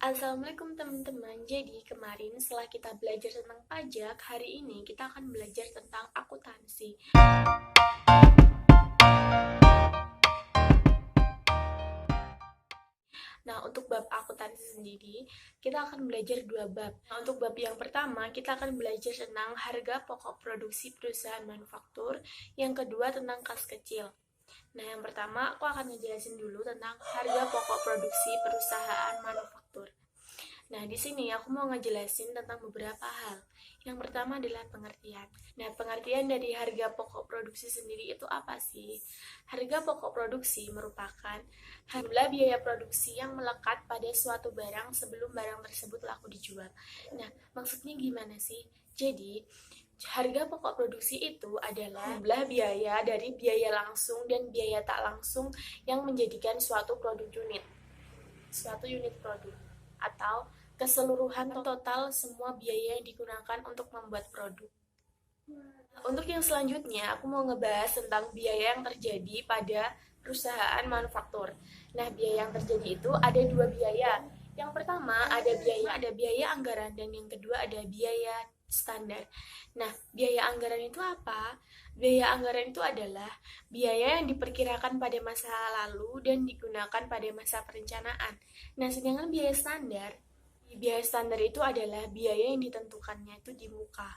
Assalamualaikum teman-teman. Jadi kemarin setelah kita belajar tentang pajak, hari ini kita akan belajar tentang akuntansi. Nah, untuk bab akuntansi sendiri, kita akan belajar dua bab. Nah, untuk bab yang pertama, kita akan belajar tentang harga pokok produksi perusahaan manufaktur. Yang kedua, tentang kas kecil. Nah, yang pertama, aku akan ngejelasin dulu tentang harga pokok produksi perusahaan manufaktur. Nah, di sini aku mau ngejelasin tentang beberapa hal. Yang pertama adalah pengertian. Nah, pengertian dari harga pokok produksi sendiri itu apa sih? Harga pokok produksi merupakan jumlah biaya produksi yang melekat pada suatu barang sebelum barang tersebut laku dijual. Nah, maksudnya gimana sih? Jadi, harga pokok produksi itu adalah jumlah biaya dari biaya langsung dan biaya tak langsung yang menjadikan suatu unit produk, atau keseluruhan total semua biaya yang digunakan untuk membuat produk. Untuk yang selanjutnya, aku mau ngebahas tentang biaya yang terjadi pada perusahaan manufaktur. Nah, biaya yang terjadi itu ada dua biaya. Yang pertama ada biaya anggaran, dan yang kedua ada biaya standar. Nah, biaya anggaran itu apa? Biaya anggaran itu adalah biaya yang diperkirakan pada masa lalu dan digunakan pada masa perencanaan. Nah, sedangkan biaya standar itu adalah biaya yang ditentukannya itu di muka,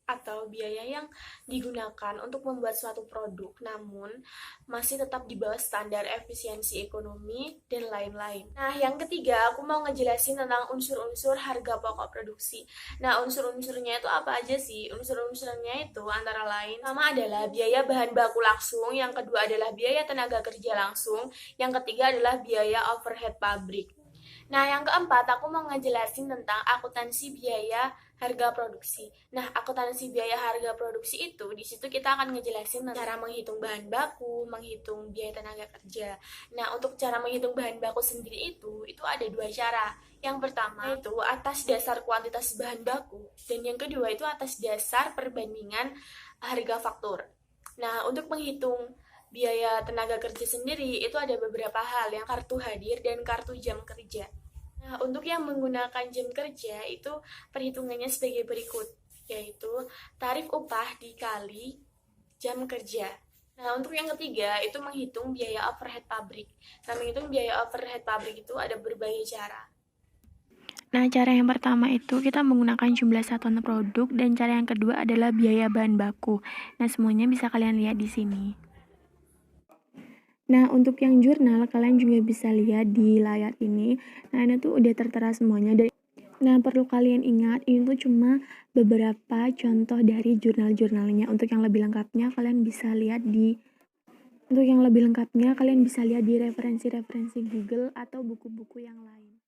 atau biaya yang digunakan untuk membuat suatu produk, namun masih tetap di bawah standar efisiensi ekonomi dan lain-lain. Nah, yang ketiga, aku mau ngejelasin tentang unsur-unsur harga pokok produksi. Nah, unsur-unsurnya itu apa aja sih? Unsur-unsurnya itu antara lain, pertama adalah biaya bahan baku langsung, yang kedua adalah biaya tenaga kerja langsung, yang ketiga adalah biaya overhead pabrik. Nah, yang keempat, aku mau ngejelasin tentang akuntansi biaya harga produksi. Nah, akuntansi biaya harga produksi itu, di situ kita akan ngejelasin cara menghitung bahan baku, menghitung biaya tenaga kerja. Nah, untuk cara menghitung bahan baku sendiri itu ada dua cara. Yang pertama itu atas dasar kuantitas bahan baku, dan yang kedua itu atas dasar perbandingan harga faktur. Nah, untuk menghitung biaya tenaga kerja sendiri itu ada beberapa hal, yang kartu hadir dan kartu jam kerja. Nah, untuk yang menggunakan jam kerja itu perhitungannya sebagai berikut, yaitu tarif upah dikali jam kerja. Nah, untuk yang ketiga itu menghitung biaya overhead pabrik. Nah, menghitung biaya overhead pabrik itu ada berbagai cara. Nah, cara yang pertama itu kita menggunakan jumlah satuan produk, dan cara yang kedua adalah biaya bahan baku. Nah, semuanya bisa kalian lihat di sini. Nah, untuk yang jurnal, kalian juga bisa lihat di layar ini. Nah, ini tuh udah tertera semuanya. Nah, perlu kalian ingat, ini tuh cuma beberapa contoh dari jurnal-jurnalnya. Untuk yang lebih lengkapnya, kalian bisa lihat di referensi-referensi Google atau buku-buku yang lain.